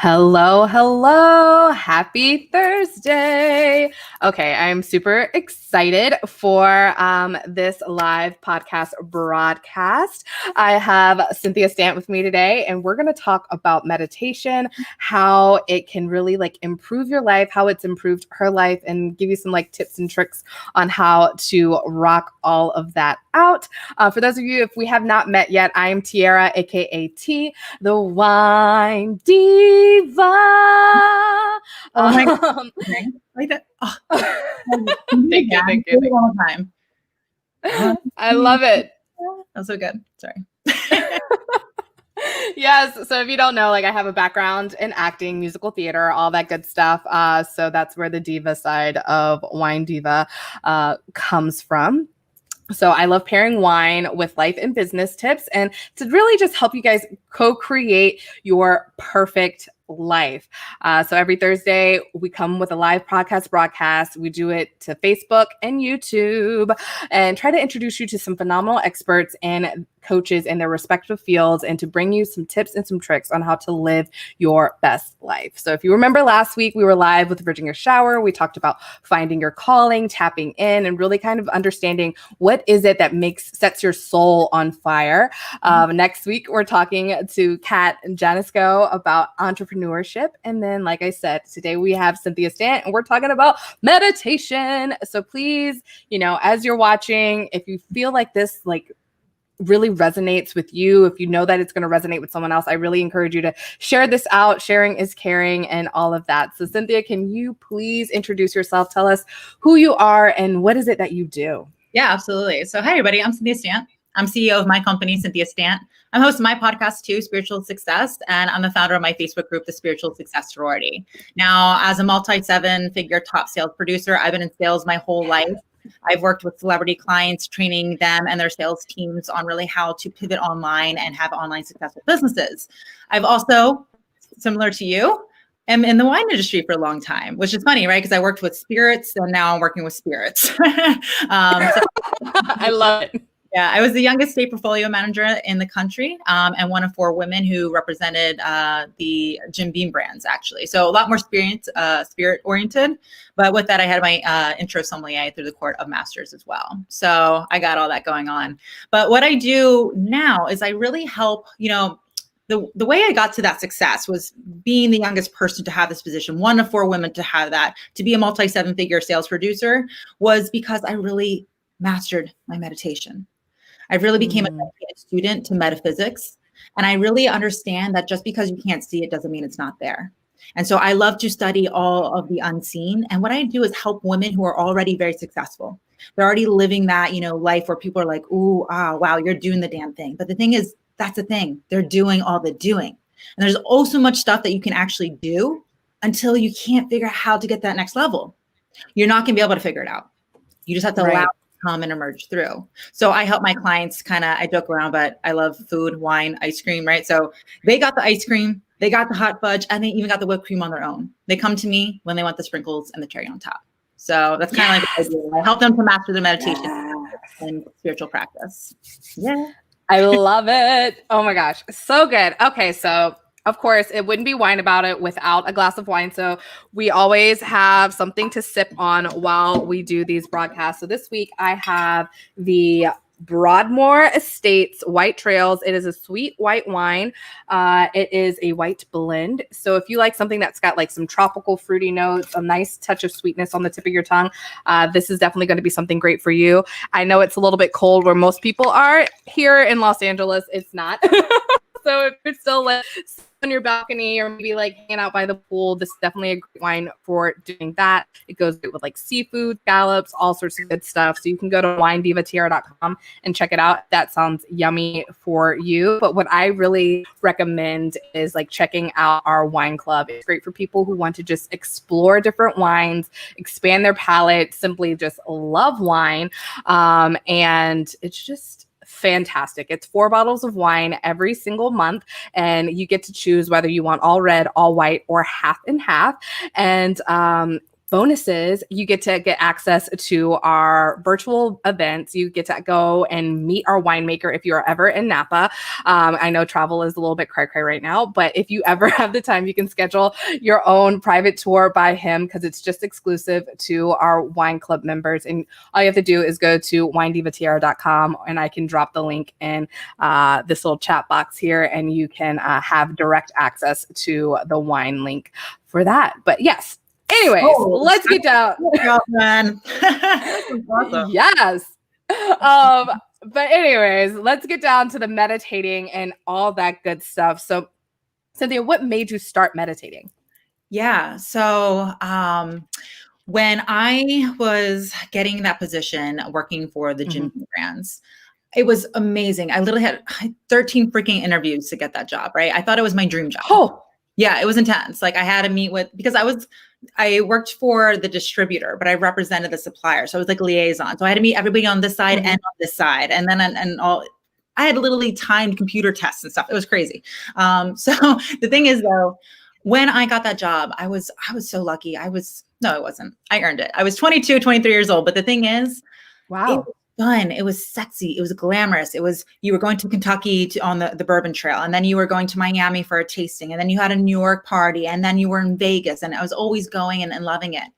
Hello, hello. Happy Thursday. Okay, I'm super excited for this live podcast broadcast. I have Cynthia Stant with me today, and we're going to talk about meditation, how it can really improve your life, how it's improved her life, and give you some tips and tricks on how to rock all of that out. For those of you, if we have not met yet, I am Tiara, aka T, the Wine Diva. Oh my God. Like that. Oh, Thank you. Thank you. All the time. I love it. That was so good. Sorry. Yes. So if you don't know, I have a background in acting, musical theater, all that good stuff. So that's where the diva side of Wine Diva comes from. So I love pairing wine with life and business tips and to really just help you guys co-create your perfect life. So every Thursday we come with a live podcast broadcast. We do it to Facebook and YouTube and try to introduce you to some phenomenal experts and coaches in their respective fields and to bring you some tips and some tricks on how to live your best life. So if you remember last week, we were live with Virginia Shower. We talked about finding your calling, tapping in, and really kind of understanding what is it that sets your soul on fire. Next week, we're talking to Kat Janisco about entrepreneurship. And then, like I said, today we have Cynthia Stant and we're talking about meditation. So please, as you're watching, if you feel like this, really resonates with you, if you know that it's going to resonate with someone else, I really encourage you to share this out. Sharing is caring and all of that. So Cynthia, can you please introduce yourself? Tell us who you are and what is it that you do? Yeah, absolutely. So hi, everybody. I'm Cynthia Stant. I'm CEO of my company, Cynthia Stant. I'm host of my podcast too, Spiritual Success, and I'm the founder of my Facebook group, The Spiritual Success Sorority. Now, as a multi-7-figure top sales producer, I've been in sales my whole life. I've worked with celebrity clients, training them and their sales teams on really how to pivot online and have online successful businesses. I've also, similar to you, am in the wine industry for a long time, which is funny, right? Because I worked with spirits and now I'm working with spirits. I love it. Yeah, I was the youngest state portfolio manager in the country and one of 4 women who represented the Jim Beam brands, actually. So a lot more spirit oriented. But with that, I had my intro sommelier through the Court of Masters as well. So I got all that going on. But what I do now is I really help, the way I got to that success was being the youngest person to have this position, one of 4 women to have that, to be a multi-7-figure sales producer, was because I really mastered my meditation. I really became a dedicated student to metaphysics. And I really understand that just because you can't see it doesn't mean it's not there. And so I love to study all of the unseen. And what I do is help women who are already very successful. They're already living that, life where people are like, ooh, wow, you're doing the damn thing. But the thing is, that's the thing. They're doing all the doing. And there's also much stuff that you can actually do until you can't figure out how to get that next level. You're not going to be able to figure it out. You just have to allow come and emerge through. So I help my clients I joke around, but I love food, wine, ice cream, right? So they got the ice cream, they got the hot fudge, and they even got the whipped cream on their own. They come to me when they want the sprinkles and the cherry on top. So that's kind of like what I do. I help them to master their meditation and spiritual practice. Yeah. I love it. Oh my gosh. So good. Okay. So of course, it wouldn't be wine about it without a glass of wine. So we always have something to sip on while we do these broadcasts. So this week I have the Broadmoor Estates White Trails. It is a sweet white wine. It is a white blend. So if you like something that's got some tropical fruity notes, a nice touch of sweetness on the tip of your tongue, this is definitely going to be something great for you. I know it's a little bit cold where most people are. Here in Los Angeles, it's not. So if you're still on your balcony or maybe hanging out by the pool, this is definitely a great wine for doing that. It goes great with seafood, scallops, all sorts of good stuff. So you can go to winedivatiara.com and check it out. That sounds yummy for you. But what I really recommend is checking out our wine club. It's great for people who want to just explore different wines, expand their palate, simply just love wine. And it's just fantastic. It's 4 bottles of wine every single month, and you get to choose whether you want all red, all white, or half and half. And bonuses, you get to get access to our virtual events. You get to go and meet our winemaker if you're ever in Napa. I know travel is a little bit cray-cray right now, but if you ever have the time, you can schedule your own private tour by him because it's just exclusive to our wine club members. And all you have to do is go to winedivatiara.com, and I can drop the link in this little chat box here, and you can have direct access to the wine link for that. But yes, anyways, let's get down. Man. Awesome. Yes. But anyways, let's get down to the meditating and all that good stuff. So, Cynthia, what made you start meditating? Yeah. So, when I was getting that position working for the Jim Beam brands, it was amazing. I literally had 13 freaking interviews to get that job, right? I thought it was my dream job. Oh, yeah, it was intense. Like I had to meet with, because I worked for the distributor, but I represented the supplier. So I was like liaison. So I had to meet everybody on this side and on this side. And then, and all, I had literally timed computer tests and stuff. It was crazy. So the thing is though, when I got that job, I was so lucky. No, it wasn't. I earned it. I was 22, 23 years old. But the thing is, wow. It was fun. It was sexy. It was glamorous. You were going to Kentucky on the Bourbon Trail, and then you were going to Miami for a tasting, and then you had a New York party, and then you were in Vegas, and I was always going and loving it.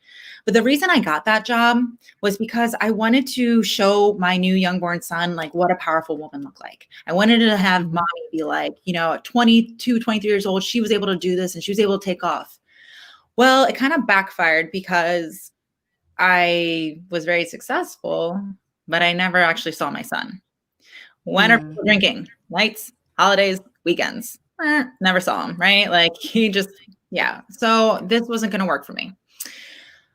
But the reason I got that job was because I wanted to show my new youngborn son, like what a powerful woman looked like. I wanted to have mommy be like, at 22, 23 years old, she was able to do this and she was able to take off. Well, it kind of backfired because I was very successful, but I never actually saw my son. When are people drinking? Nights, holidays, weekends. Never saw him, right? Like he just, yeah. So this wasn't going to work for me.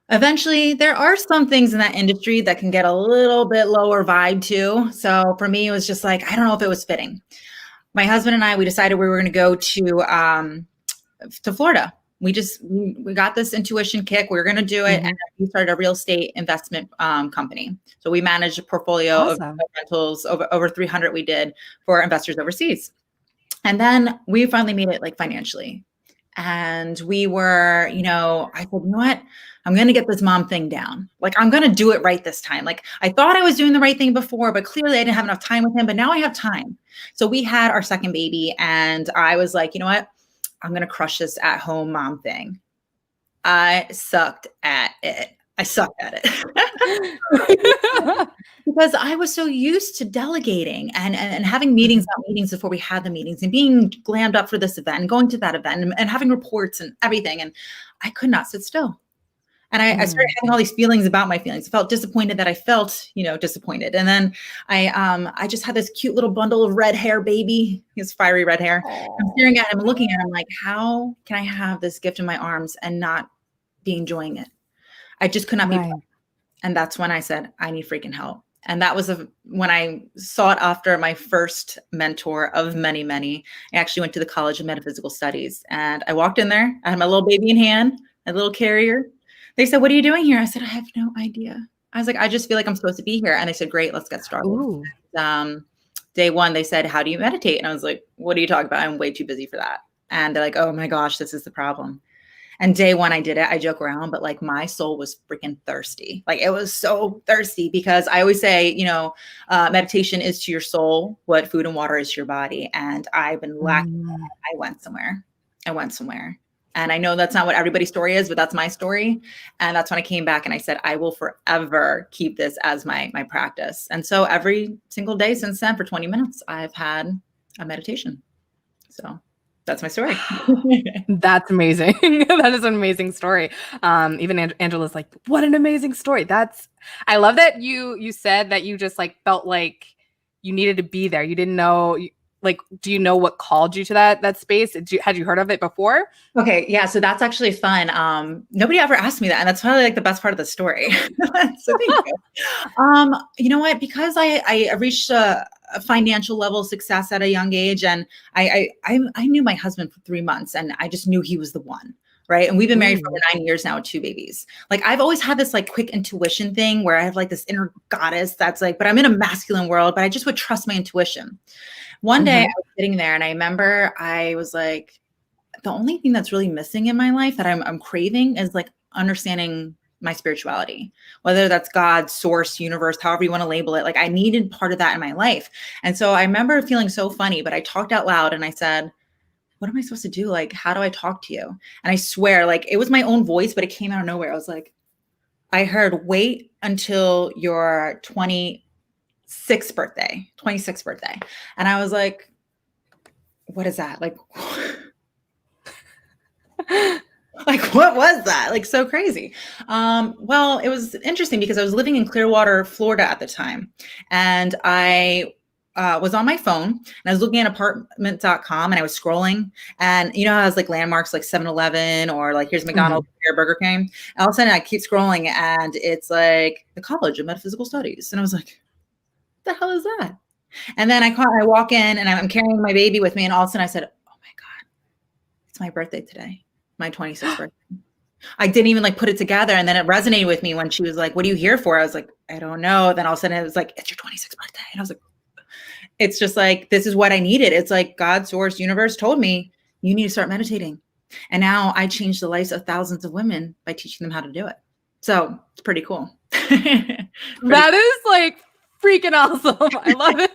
Eventually, there are some things in that industry that can get a little bit lower vibe too. So for me, it was just like, I don't know if it was fitting. My husband and I, we decided we were going to go to Florida. We got this intuition kick. We were going to do it. And we started a real estate investment company. So we managed a portfolio of rentals, over 300 we did for investors overseas. And then we finally made it like financially. And we were, I said, you know what? I'm going to get this mom thing down. Like, I'm going to do it right this time. Like, I thought I was doing the right thing before, but clearly I didn't have enough time with him. But now I have time. So we had our second baby. And I was like, you know what? I'm going to crush this at-home mom thing. I sucked at it. Because I was so used to delegating and having meetings before we had the meetings and being glammed up for this event and going to that event and having reports and everything. And I could not sit still. And I started having all these feelings about my feelings. I felt disappointed that I felt, disappointed. And then I just had this cute little bundle of red hair baby. He has fiery red hair. I'm staring at him and looking at him like, how can I have this gift in my arms and not be enjoying it? I just could not be. And that's when I said, I need freaking help. And that was when I sought after my first mentor of many, many. I actually went to the College of Metaphysical Studies. And I walked in there. I had my little baby in hand, a little carrier. They said, what are you doing here? I said, I have no idea. I was like, I just feel like I'm supposed to be here. And they said, great, let's get started. Day one, they said, how do you meditate? And I was like, what are you talking about? I'm way too busy for that. And they're like, oh my gosh, this is the problem. And day one, I did it. I joke around, but like my soul was freaking thirsty. Like it was so thirsty because I always say, meditation is to your soul what food and water is to your body. And I've been lacking that. I went somewhere. And I know that's not what everybody's story is, but that's my story. And that's when I came back and I said, I will forever keep this as my practice. And so every single day since then for 20 minutes, I've had a meditation. So that's my story. That's amazing. That is an amazing story. Even Angela's like, what an amazing story. I love that you said that you just like felt like you needed to be there. You didn't know, like, do you know what called you to that space? Had you heard of it before? Okay. Yeah. So that's actually fun. Nobody ever asked me that. And that's probably like the best part of the story. So thank you. You know what, because I reached a financial level of success at a young age. And I knew my husband for 3 months and I just knew he was the one. Right. And we've been married for over 9 years now with 2 babies. Like I've always had this like quick intuition thing where I have like this inner goddess that's like, but I'm in a masculine world, but I just would trust my intuition. One day I was sitting there and I remember I was like, the only thing that's really missing in my life that I'm craving is like understanding my spirituality, whether that's God, source, universe, however you want to label it. Like I needed part of that in my life. And so I remember feeling so funny, but I talked out loud and I said, what am I supposed to do? Like, how do I talk to you? And I swear, like it was my own voice, but it came out of nowhere. I was like, I heard, wait until your 26th birthday. And I was like, what is that? Like, like, what was that? Like, so crazy. Well, it was interesting because I was living in Clearwater, Florida at the time. And I was on my phone and I was looking at apartment.com and I was scrolling. And you know how it has like landmarks like 7-Eleven or like here's McDonald's, here, Burger King. And all of a sudden I keep scrolling and it's like the College of Metaphysical Studies. And I was like, what the hell is that? And then I walk in and I'm carrying my baby with me. And all of a sudden I said, oh my God, it's my birthday today. My 26th birthday. I didn't even like put it together. And then it resonated with me when she was like, what are you here for? I was like, I don't know. Then all of a sudden it was like, it's your 26th birthday. And I was like, it's just like, this is what I needed. It's like God, source, universe told me you need to start meditating. And now I changed the lives of thousands of women by teaching them how to do it. So it's pretty cool. That is like freaking awesome. I love it.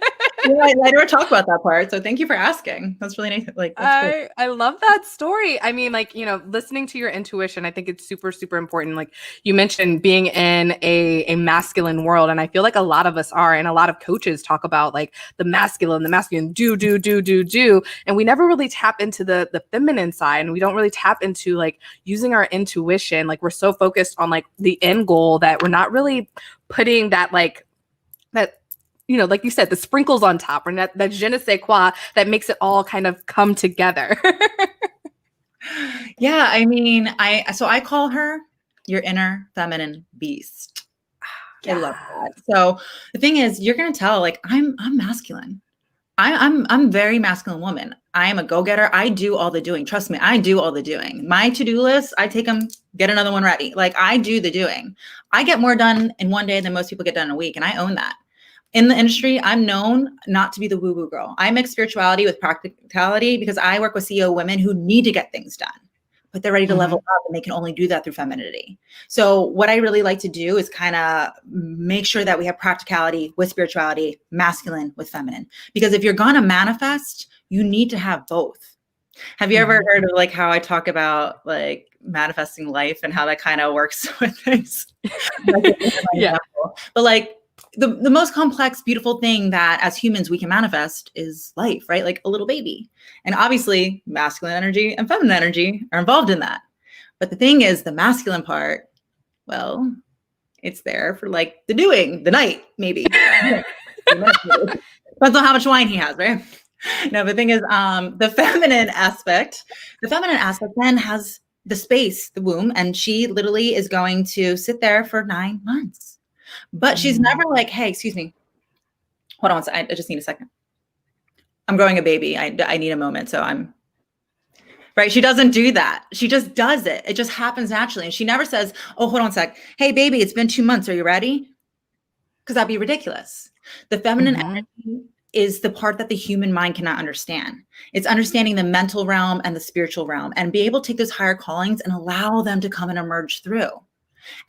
Yeah, I never talk about that part. So thank you for asking. That's really nice. Like, that's I love that story. I mean, like, you know, listening to your intuition, I think it's super, super important. Like you mentioned being in a masculine world. And I feel like a lot of us are, and a lot of coaches talk about like the masculine, do. And we never really tap into the feminine side. And we don't really tap into like using our intuition. Like we're so focused on like the end goal that we're not really putting that like, that, you know, like you said, the sprinkles on top, or that je ne sais quoi that makes it all kind of come together. Yeah, I mean, I call her your inner feminine beast. I love that. So the thing is, you're gonna tell, like, I'm masculine. I'm very masculine woman. I am a go-getter. I do all the doing. Trust me, I do all the doing. My to-do list, I take them, get another one ready. Like I do the doing. I get more done in one day than most people get done in a week, and I own that. In the industry, I'm known not to be the woo-woo girl. I mix spirituality with practicality because I work with CEO women who need to get things done, but they're ready to level up, and they can only do that through femininity. So what I really like to do is kind of make sure that we have practicality with spirituality, masculine with feminine. Because if you're going to manifest, you need to have both. Have you ever heard of like how I talk about like manifesting life and how that kind of works with things? Yeah. But like, the most complex, beautiful thing that as humans we can manifest is life, right? Like a little baby. And obviously masculine energy and feminine energy are involved in that. But the thing is, the masculine part, well, it's there for like the doing, the night, maybe. Depends on how much wine he has, right? No, the thing is, the feminine aspect then has the space, the womb, and she literally is going to sit there for 9 months. But she's never like, hey, excuse me. Hold on. I just need a second. I'm growing a baby. I need a moment. So I'm right. She doesn't do that. She just does it. It just happens naturally. And she never says, oh, hold on a sec. Hey, baby, it's been 2 months. Are you ready? Because that'd be ridiculous. The feminine energy is the part that the human mind cannot understand. It's understanding the mental realm and the spiritual realm and be able to take those higher callings and allow them to come and emerge through.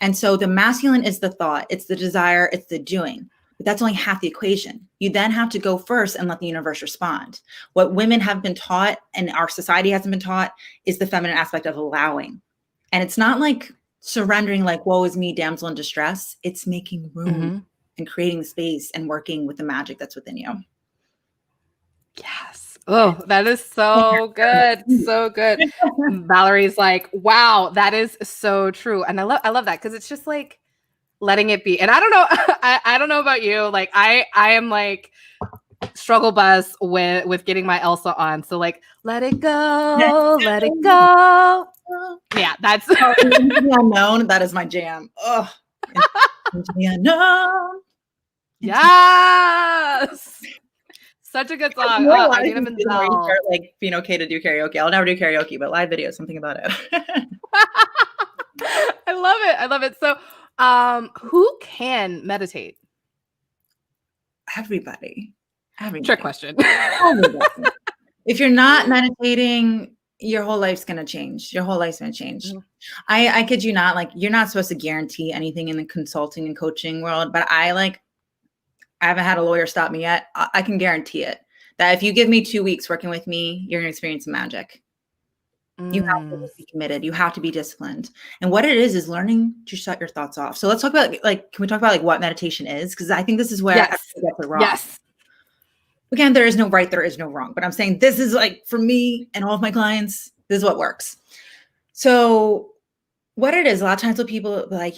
And so the masculine is the thought, it's the desire, it's the doing. But that's only half the equation. You then have to go first and let the universe respond. What women have been taught and our society hasn't been taught is the feminine aspect of allowing. And it's not like surrendering like, woe is me, damsel in distress. It's making room and creating the space and working with the magic that's within you. Yes. Oh, that is so good. So good. Valerie's like, wow, that is so true. And I love that because it's just like letting it be. And I don't know, I don't know about you. Like I am like struggle bus with getting my Elsa on. So like, let it go, let it go. Yeah, that's the unknown. That is my jam. Oh, into the unknown. Yes. Such a good song. I need them in start, like being okay to do karaoke. I'll never do karaoke, but live video, something about it. I love it. I love it. So, who can meditate? Everybody. Trick question. If you're not meditating, your whole life's going to change. Your whole life's going to change. Mhm. I kid you not, like, you're not supposed to guarantee anything in the consulting and coaching world, but I haven't had a lawyer stop me yet. I can guarantee it that if you give me 2 weeks working with me, you're going to experience magic. You have to Mm. be committed. You have to be disciplined. And what it is learning to shut your thoughts off. So let's talk about, like, can we talk about like what meditation is? Because I think this is where Yes. everyone gets it wrong. Yes. Again, there is no right, there is no wrong. But I'm saying this is like, for me and all of my clients, this is what works. So what it is, a lot of times with people like,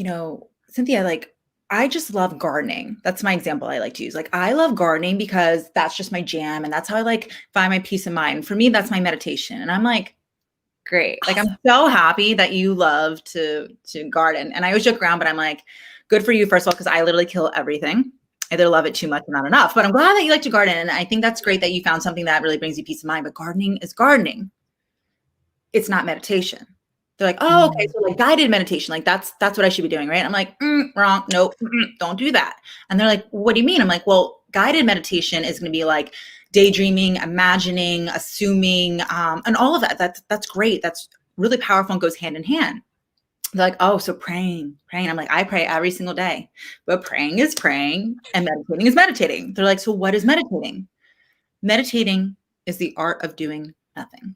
Cynthia, like, I just love gardening. That's my example I like to use. Like, I love gardening because that's just my jam. And that's how I like find my peace of mind. For me, that's my meditation. And I'm like, great. Like, I'm so happy that you love to garden. And I always joke around, but I'm like, good for you, first of all, because I literally kill everything. I either love it too much or not enough. But I'm glad that you like to garden. And I think that's great that you found something that really brings you peace of mind. But gardening is gardening. It's not meditation. They're like, oh, okay, so like guided meditation, like that's what I should be doing, right? I'm like, wrong, nope, don't do that. And they're like, what do you mean? I'm like, well, guided meditation is going to be like daydreaming, imagining, assuming, and all of that. That's great. That's really powerful and goes hand in hand. They're like, oh, so praying. I'm like, I pray every single day, but praying is praying and meditating is meditating. They're like, so what is meditating? Meditating is the art of doing nothing.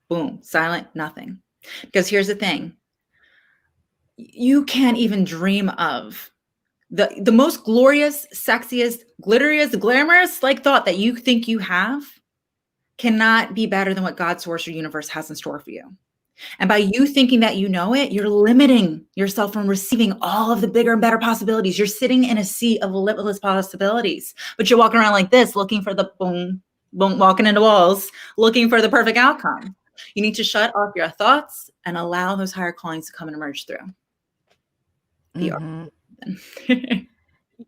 Boom, silent, nothing. Because here's the thing. You can't even dream of the most glorious, sexiest, glitteriest, glamorous like thought that you think you have cannot be better than what God, source, or universe has in store for you. And by you thinking that you know it, you're limiting yourself from receiving all of the bigger and better possibilities. You're sitting in a sea of limitless possibilities, but you're walking around like this, looking for the boom, boom, walking into walls, looking for the perfect outcome. You need to shut off your thoughts and allow those higher callings to come and emerge through.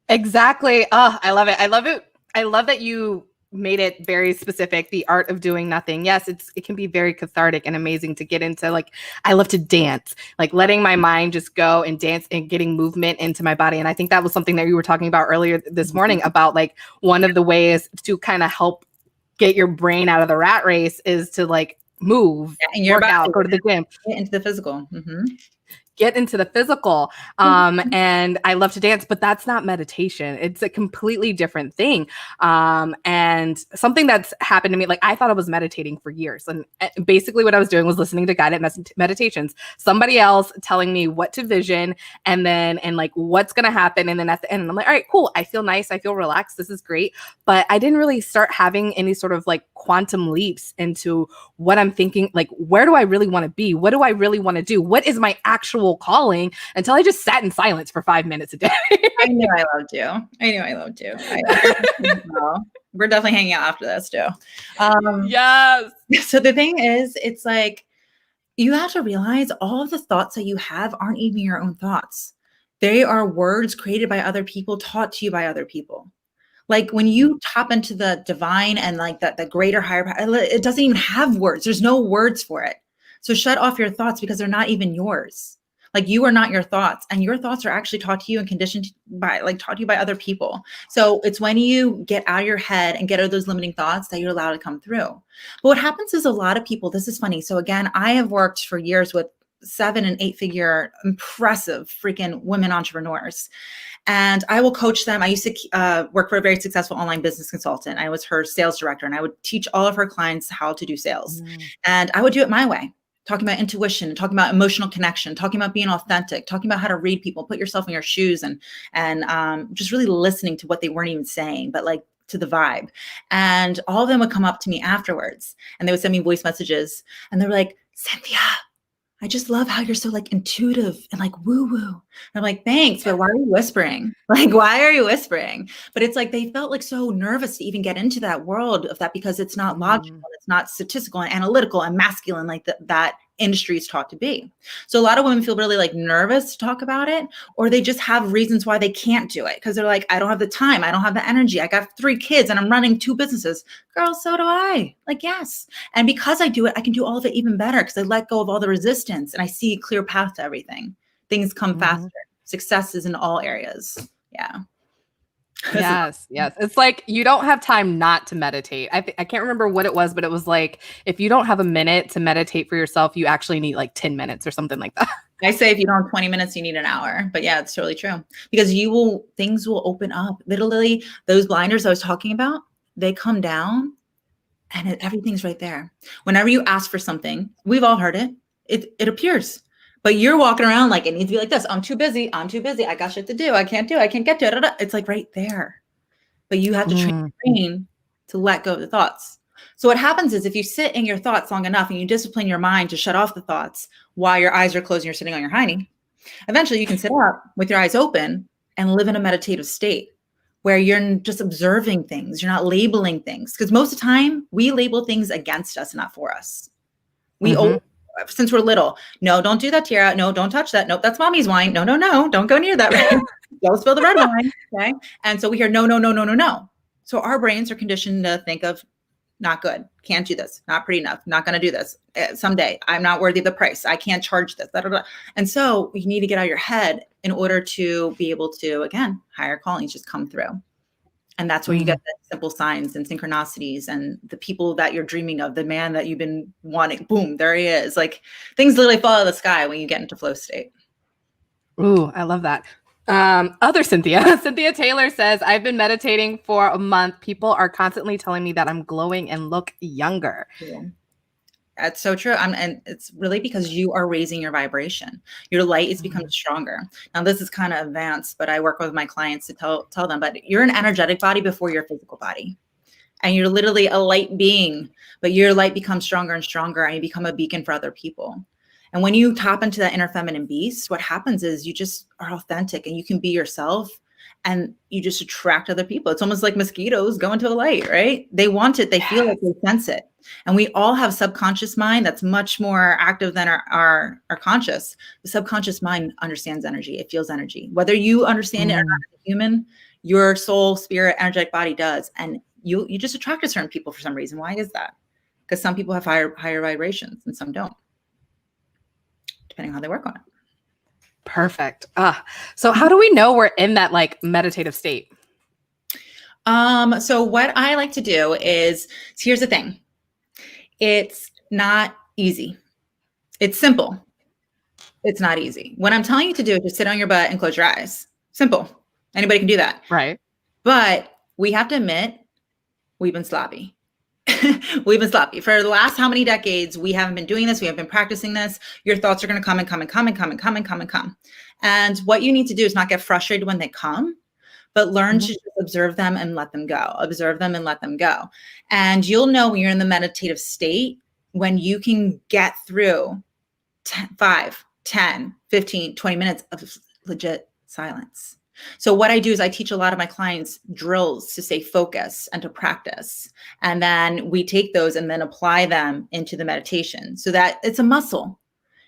Exactly. Oh, I love it. I love it. I love that you made it very specific. The art of doing nothing. Yes, it can be very cathartic and amazing to get into. Like, I love to dance, like letting my mind just go and dance and getting movement into my body. And I think that was something that you were talking about earlier this morning about like one of the ways to kind of help get your brain out of the rat race is to like move, and work out, go to the gym, get into the physical. Get into the physical. And I love to dance, but that's not meditation. It's a completely different thing. And something that's happened to me, like I thought I was meditating for years. And basically what I was doing was listening to guided meditations, somebody else telling me what to vision and like what's going to happen. And then at the end, I'm like, all right, cool. I feel nice. I feel relaxed. This is great. But I didn't really start having any sort of like quantum leaps into what I'm thinking. Like, where do I really want to be? What do I really want to do? What is my actual calling, until I just sat in silence for 5 minutes a day. I knew I loved you. We're definitely hanging out after this too. Yes. So the thing is, it's like, you have to realize all of the thoughts that you have aren't even your own thoughts. They are words created by other people, taught to you by other people. Like when you tap into the divine and like the greater higher power, it doesn't even have words. There's no words for it. So shut off your thoughts because they're not even yours. Like, you are not your thoughts, and your thoughts are actually taught to you and conditioned by, like, taught to you by other people. So it's when you get out of your head and get out of those limiting thoughts that you're allowed to come through. But what happens is a lot of people, this is funny. So again, I have worked for years with 7 and 8 figure, impressive freaking women entrepreneurs. And I will coach them. I used to work for a very successful online business consultant. I was her sales director, and I would teach all of her clients how to do sales. And I would do it my way. Talking about intuition, talking about emotional connection, talking about being authentic, talking about how to read people, put yourself in your shoes, and just really listening to what they weren't even saying, but like to the vibe. And all of them would come up to me afterwards, and they would send me voice messages, and they were like, Cynthia, I just love how you're so like intuitive and like woo-woo. I'm like, thanks, but why are you whispering? Like, why are you whispering? But it's like, they felt like so nervous to even get into that world of that, because it's not logical, it's not statistical and analytical and masculine like that industry is taught to be. So a lot of women feel really like nervous to talk about it, or they just have reasons why they can't do it. Cause they're like, I don't have the time. I don't have the energy. I got 3 kids and I'm running 2 businesses. Girl, so do I. Like, yes. And because I do it, I can do all of it even better because I let go of all the resistance and I see a clear path to everything. Things come faster. Success is in all areas. Yeah. Yes, yes. It's like you don't have time not to meditate. I can't remember what it was, but it was like if you don't have a minute to meditate for yourself, you actually need like 10 minutes or something like that. I say if you don't have 20 minutes, you need an hour. But yeah, it's totally true because things will open up. Literally, those blinders I was talking about, they come down and everything's right there. Whenever you ask for something, we've all heard it. It appears. But you're walking around like it needs to be like this. I'm too busy. I'm too busy. I got shit to do. I can't do. I can't get to it. It's like right there. But you have to train your brain to let go of the thoughts. So what happens is if you sit in your thoughts long enough and you discipline your mind to shut off the thoughts while your eyes are closed and you're sitting on your hiney, eventually you can sit up with your eyes open and live in a meditative state where you're just observing things. You're not labeling things. Because most of the time we label things against us, not for us. Since we're little, no, don't do that, Tiara. No, don't touch that. Nope, that's mommy's wine. No, no, no, don't go near that. Don't spill the red wine. Okay. And so we hear no, no, no, no, no, no. So our brains are conditioned to think of not good, can't do this, not pretty enough, not going to do this someday. I'm not worthy of the price. I can't charge this. Blah, blah, blah. And so you need to get out of your head in order to be able to, again, higher callings just come through. And that's where you get the simple signs and synchronicities and the people that you're dreaming of, the man that you've been wanting. Boom, there he is. Like things literally fall out of the sky when you get into flow state. Ooh, I love that. Other Cynthia, Cynthia Taylor says, I've been meditating for a month. People are constantly telling me that I'm glowing and look younger. Yeah. That's so true. And it's really because you are raising your vibration. Your light is becoming stronger. Now, this is kind of advanced, but I work with my clients to tell them, but you're an energetic body before your physical body. And you're literally a light being, but your light becomes stronger and stronger and you become a beacon for other people. And when you tap into that inner feminine beast, what happens is you just are authentic and you can be yourself and you just attract other people. It's almost like mosquitoes going to a light, right? They want it. They feel it. They sense it. And we all have subconscious mind that's much more active than our conscious. The subconscious mind understands energy. It feels energy. Whether you understand it or not as a human, your soul, spirit, energetic body does. And you just attract to certain people for some reason. Why is that? Because some people have higher vibrations and some don't, depending on how they work on it. Perfect. So how do we know we're in that like meditative state? So what I like to do is, here's the thing. It's not easy. It's simple. It's not easy. What I'm telling you to do is just sit on your butt and close your eyes. Simple. Anybody can do that. Right. But we have to admit, we've been sloppy. We've been sloppy. For the last how many decades, we haven't been doing this. We haven't been practicing this. Your thoughts are going to come and come and come and come and come and come and come. And what you need to do is not get frustrated when they come, but learn to just observe them and let them go. Observe them and let them go. And you'll know when you're in the meditative state, when you can get through 5, 10, 15, 20 minutes of legit silence. So what I do is I teach a lot of my clients drills to stay focused and to practice. And then we take those and then apply them into the meditation so that it's a muscle.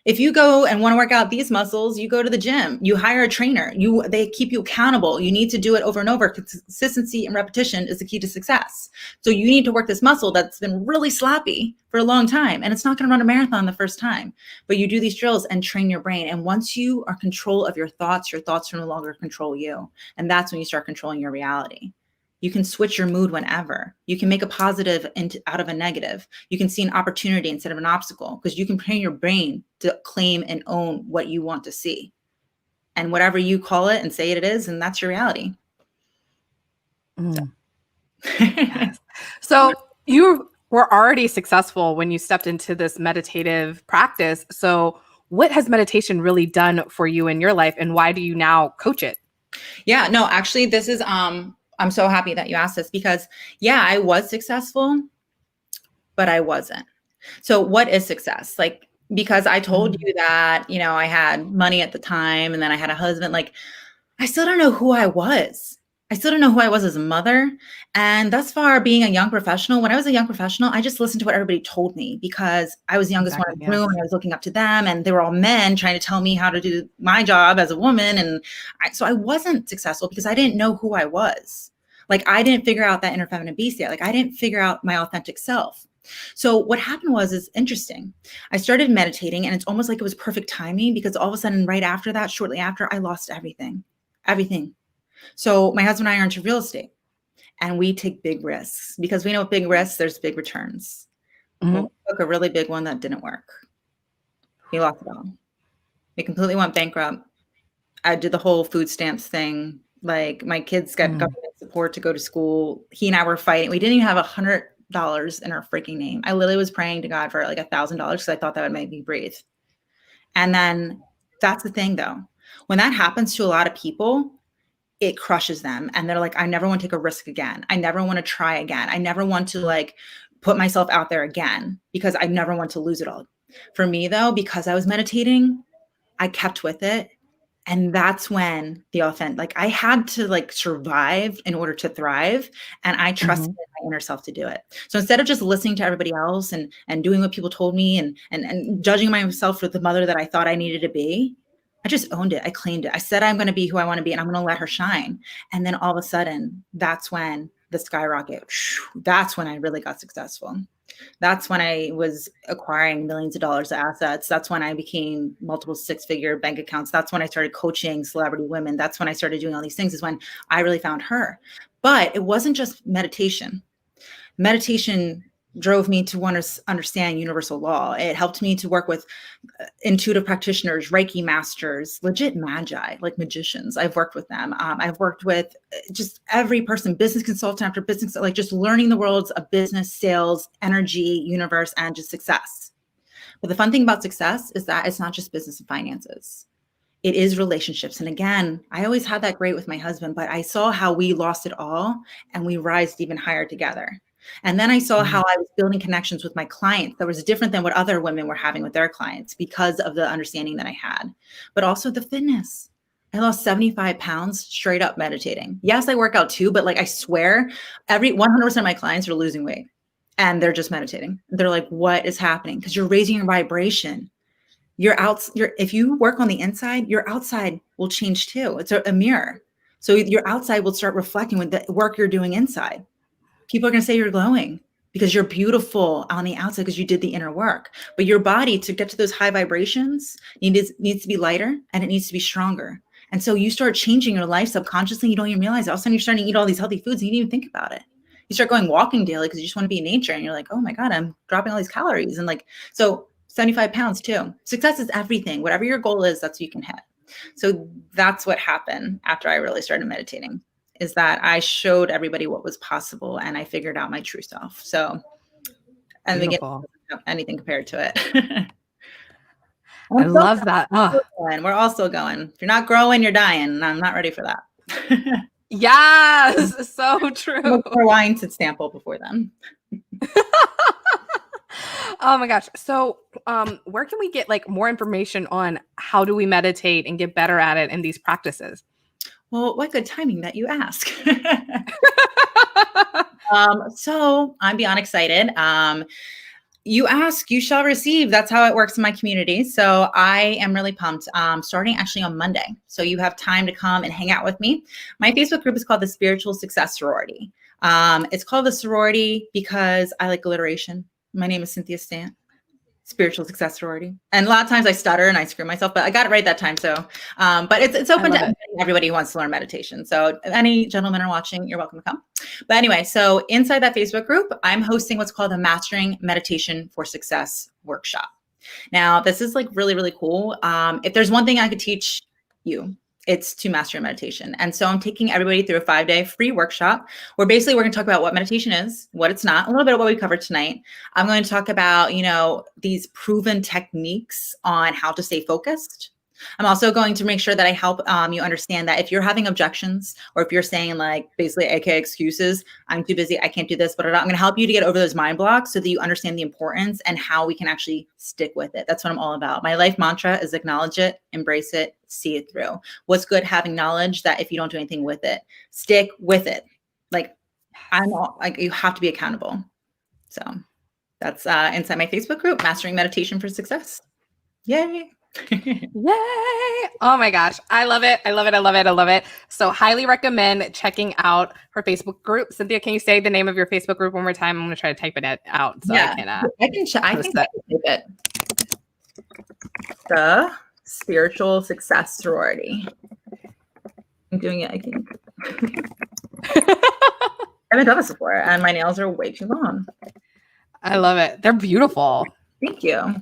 If you go and want to work out these muscles, you go to the gym, you hire a trainer, they keep you accountable. You need to do it over and over. Consistency and repetition is the key to success. So you need to work this muscle that's been really sloppy for a long time. And it's not going to run a marathon the first time, but you do these drills and train your brain. And once you are in control of your thoughts no longer control you. And that's when you start controlling your reality. You can switch your mood whenever. You can make a positive out of a negative. You can see an opportunity instead of an obstacle because you can train your brain to claim and own what you want to see. And whatever you call it and say it is, and that's your reality. Yes. So you were already successful when you stepped into this meditative practice. So what has meditation really done for you in your life and why do you now coach it? Yeah, no, actually this is, I'm so happy that you asked this because yeah, I was successful, but I wasn't. So what is success? Like, because I told you that, I had money at the time and then I had a husband, like, I still don't know who I was. I still don't know who I was as a mother. And thus far being a young professional, when I was a young professional, I just listened to what everybody told me because I was the youngest one in the room and I was looking up to them and they were all men trying to tell me how to do my job as a woman. And so I wasn't successful because I didn't know who I was. Like I didn't figure out that inner feminine beast yet. Like I didn't figure out my authentic self. So what happened is interesting. I started meditating and it's almost like it was perfect timing because all of a sudden right after that, shortly after, I lost everything. So my husband and I are into real estate, and we take big risks because we know with big risks, there's big returns. Well, we took a really big one that didn't work. We lost it all. We completely went bankrupt. I did the whole food stamps thing. Like my kids got government support to go to school. He and I were fighting. We didn't even have $100 in our freaking name. I literally was praying to God for like $1,000 because I thought that would make me breathe. And then that's the thing though. When that happens to a lot of people, it crushes them. And they're like, I never want to take a risk again. I never want to try again. I never want to like put myself out there again because I never want to lose it all. For me though, because I was meditating, I kept with it. And that's when the like I had to like survive in order to thrive. And I trusted my inner self to do it. So instead of just listening to everybody else and doing what people told me and judging myself for the mother that I thought I needed to be, I just owned it. I claimed it. I said, I'm going to be who I want to be and I'm going to let her shine. And then all of a sudden, that's when the skyrocket, that's when I really got successful. That's when I was acquiring millions of dollars of assets. That's when I became multiple six-figure bank accounts. That's when I started coaching celebrity women. That's when I started doing all these things, is when I really found her. But it wasn't just meditation. Meditation drove me to want to understand universal law. It helped me to work with intuitive practitioners, Reiki masters, legit magi, like magicians. I've worked with them. I've worked with just every person, business consultant after business, like just learning the worlds of business, sales, energy, universe, and just success. But the fun thing about success is that it's not just business and finances. It is relationships. And again, I always had that great with my husband, but I saw how we lost it all and we rised even higher together. And then I saw how I was building connections with my clients that was different than what other women were having with their clients because of the understanding that I had, but also the fitness. I lost 75 pounds straight up meditating. Yes, I work out too, but like I swear, every 100% of my clients are losing weight and they're just meditating. They're like, what is happening? Because you're raising your vibration. If you work on the inside, your outside will change too. It's a mirror. So your outside will start reflecting with the work you're doing inside. People are going to say you're glowing because you're beautiful on the outside because you did the inner work. But your body, to get to those high vibrations, needs to be lighter and it needs to be stronger. And so you start changing your life subconsciously. You don't even realize it. All of a sudden you're starting to eat all these healthy foods and you didn't even think about it. You start going walking daily because you just want to be in nature. And you're like, oh my God, I'm dropping all these calories. And like, so 75 pounds too. Success is everything. Whatever your goal is, that's what you can hit. So that's what happened after I really started meditating. Is that I showed everybody what was possible and I figured out my true self. So, and again, anything compared to it. I love that. Oh. We're all still going. If you're not growing, you're dying. And I'm not ready for that. Yes, so true. More wine to sample before then. Oh my gosh. So where can we get like more information on how do we meditate and get better at it in these practices? Well, what good timing that you ask. So I'm beyond excited. You ask, you shall receive. That's how it works in my community. So I am really pumped. Starting actually on Monday. So you have time to come and hang out with me. My Facebook group is called the Spiritual Success Sorority. It's called the sorority because I like alliteration. My name is Cynthia Stant. Spiritual Success Sorority. And a lot of times I stutter and I screw myself, but I got it right that time. So, but it's open to everybody who wants to learn meditation. So if any gentlemen are watching, you're welcome to come. But anyway, so inside that Facebook group, I'm hosting what's called the Mastering Meditation for Success workshop. Now, this is like really, really cool. If there's one thing I could teach you, it's to master your meditation. And so I'm taking everybody through a 5-day free workshop where basically we're going to talk about what meditation is, what it's not, a little bit of what we covered tonight. I'm going to talk about, these proven techniques on how to stay focused. I'm also going to make sure that I help you understand that if you're having objections or if you're saying like basically AKA excuses, I'm too busy, I can't do this, but I'm going to help you to get over those mind blocks so that you understand the importance and how we can actually stick with it. That's what I'm all about. My life mantra is acknowledge it, embrace it, see it through. What's good having knowledge that if you don't do anything with it, stick with it. Like you have to be accountable. So that's inside my Facebook group, Mastering Meditation for Success. Yay. Yay! Oh my gosh. I love it. I love it. I love it. I love it. So highly recommend checking out her Facebook group. Cynthia, can you say the name of your Facebook group one more time? I'm going to try to type it out. So yeah, I can type it. The Spiritual Success Sorority. I'm doing it, I think. I haven't done this before, and my nails are way too long. I love it. They're beautiful. Thank you.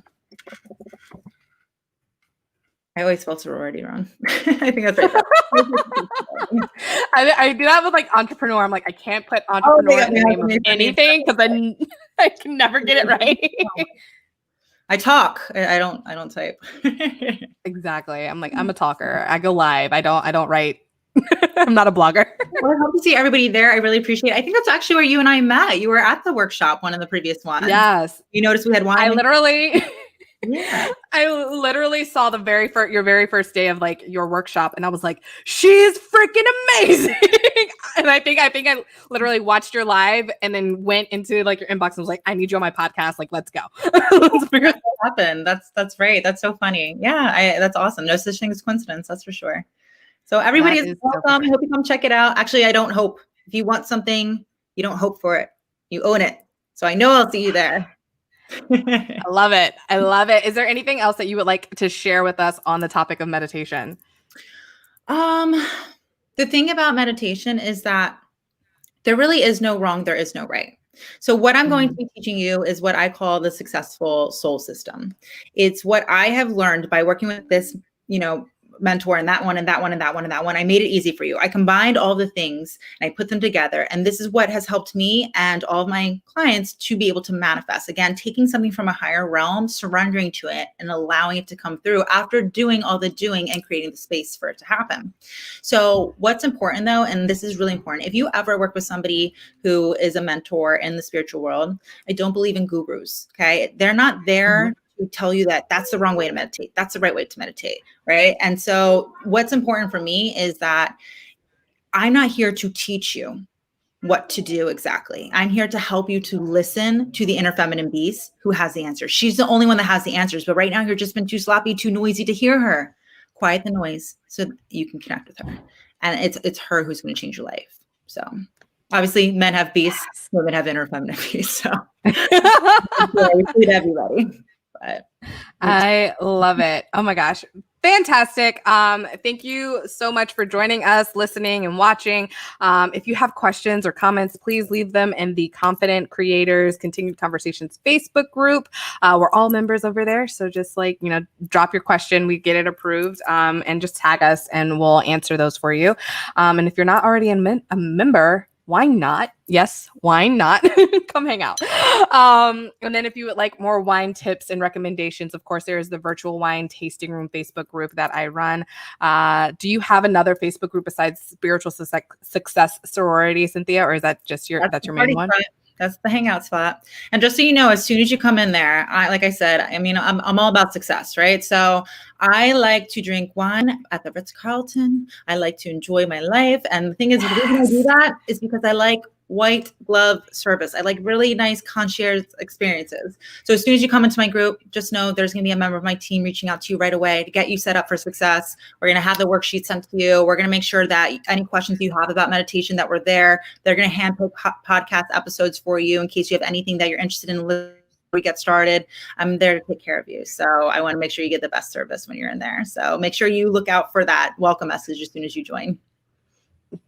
I always spell sorority wrong. I think that's right. I do that with like entrepreneur. I'm like, I can't put entrepreneur in the name of anything because I can never get it right. I talk. I don't type. Exactly. I'm like, I'm a talker. I go live. I don't write. I'm not a blogger. Well, I hope to see everybody there. I really appreciate it. I think that's actually where you and I met. You were at the workshop, one of the previous ones. Yes. You noticed we had wine. I literally saw your very first day of like your workshop, and I was like, she's freaking amazing. And I think I literally watched your live and then went into like your inbox and was like, I need you on my podcast. Like, let's go. Let's figure out what happened. That's great. That's so funny. Yeah, that's awesome. No such thing as coincidence. That's for sure. So everybody is welcome. I hope you come check it out. Actually, I don't hope. If you want something, you don't hope for it. You own it. So I know I'll see you there. I love it. I love it. Is there anything else that you would like to share with us on the topic of meditation? The thing about meditation is that there really is no wrong, there is no right. So what I'm going to be teaching you is what I call the successful soul system. It's what I have learned by working with this, mentor and that one and that one and that one and that one. I made it easy for you. I combined all the things and I put them together. And this is what has helped me and all of my clients to be able to manifest. Again, taking something from a higher realm, surrendering to it and allowing it to come through after doing all the doing and creating the space for it to happen. So what's important though, and this is really important, if you ever work with somebody who is a mentor in the spiritual world, I don't believe in gurus. Okay. They're not there to tell you that that's the wrong way to meditate. That's the right way to meditate. Right. And so what's important for me is that I'm not here to teach you what to do exactly. I'm here to help you to listen to the inner feminine beast who has the answers. She's the only one that has the answers. But right now you're just been too sloppy, too noisy to hear her. Quiet the noise so you can connect with her. And it's her who's going to change your life. So obviously men have beasts, women have inner feminine beasts. So we feed everybody. But I love it. Oh my gosh. Fantastic. Thank you so much for joining us, listening and watching. If you have questions or comments, please leave them in the Confident Creators Continued Conversations Facebook group. We're all members over there. So just drop your question. We get it approved and just tag us and we'll answer those for you. And if you're not already a member, why not? Yes, why not? Come hang out. And then if you would like more wine tips and recommendations, of course, there is the Virtual Wine Tasting Room Facebook group that I run. Do you have another Facebook group besides Spiritual Success Sorority, Cynthia, or is that just your main one? That's the hangout spot. And just so you know, as soon as you come in there, like I said, I'm all about success, right? So I like to drink wine at the Ritz-Carlton. I like to enjoy my life. And the thing is, the reason I do that is because I like white glove service. I like really nice concierge experiences. So as soon as you come into my group, just know there's going to be a member of my team reaching out to you right away to get you set up for success. We're going to have the worksheet sent to you. We're going to make sure that any questions you have about meditation that we're there. They're going to handpick podcast episodes for you in case you have anything that you're interested in listening. We get started. I'm there to take care of you. So I want to make sure you get the best service when you're in there. So make sure you look out for that welcome message as soon as you join.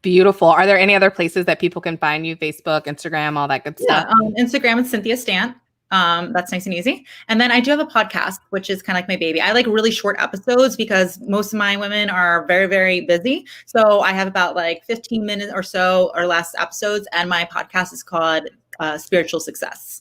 Beautiful. Are there any other places that people can find you? Facebook, Instagram, all that good stuff? Instagram is Cynthia Stant. That's nice and easy. And then I do have a podcast, which is kind of like my baby. I like really short episodes because most of my women are very, very busy. So I have about like 15 minutes or so or less episodes. And my podcast is called Spiritual Success.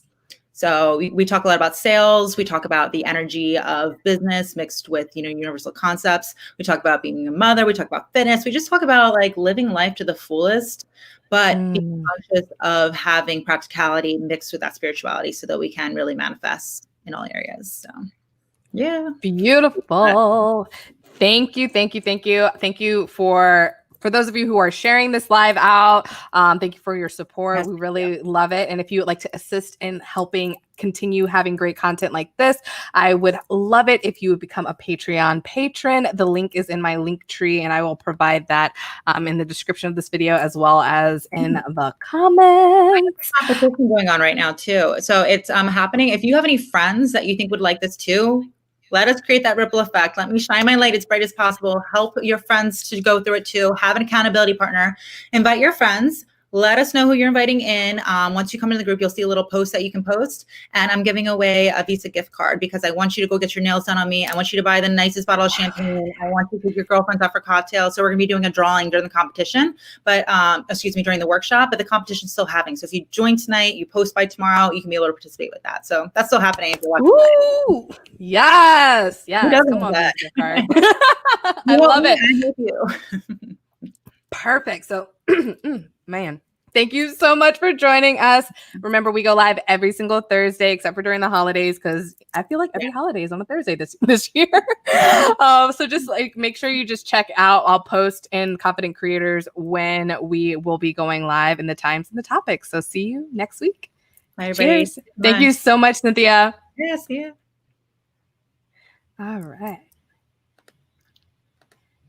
So we talk a lot about sales. We talk about the energy of business mixed with, universal concepts. We talk about being a mother. We talk about fitness. We just talk about like living life to the fullest, but being conscious of having practicality mixed with that spirituality so that we can really manifest in all areas. So, yeah. Beautiful. Thank you. Thank you. Thank you. Thank you for those of you who are sharing this live out, thank you for your support. Yes, we really love it. And if you would like to assist in helping continue having great content like this, I would love it if you would become a Patreon patron. The link is in my link tree, and I will provide that in the description of this video as well as in the comments. Competition going on right now too. So it's happening. If you have any friends that you think would like this too, Let us create that ripple effect. Let me shine my light as bright as possible. Help your friends to go through it too. Have an accountability partner. Invite your friends. Let us know who you're inviting in. Once you come into the group, you'll see a little post that you can post. And I'm giving away a Visa gift card because I want you to go get your nails done on me. I want you to buy the nicest bottle of champagne. I want you to take your girlfriends out for cocktails. So we're going to be doing a drawing during the competition, but during the workshop, but the competition's still happening. So if you join tonight, you post by tomorrow, you can be able to participate with that. So that's still happening if you're watching. Ooh, yes. Come on, Visa gift card. I love it. I'm with you. Perfect. So, man, thank you so much for joining us. Remember, we go live every single Thursday, except for during the holidays, because I feel like every holiday is on a Thursday this year. So just like make sure you just check out. I'll post in Confident Creators when we will be going live and the times and the topics. So see you next week. Bye, Cheers. Thank you so much, Cynthia. Yes, yeah. All right.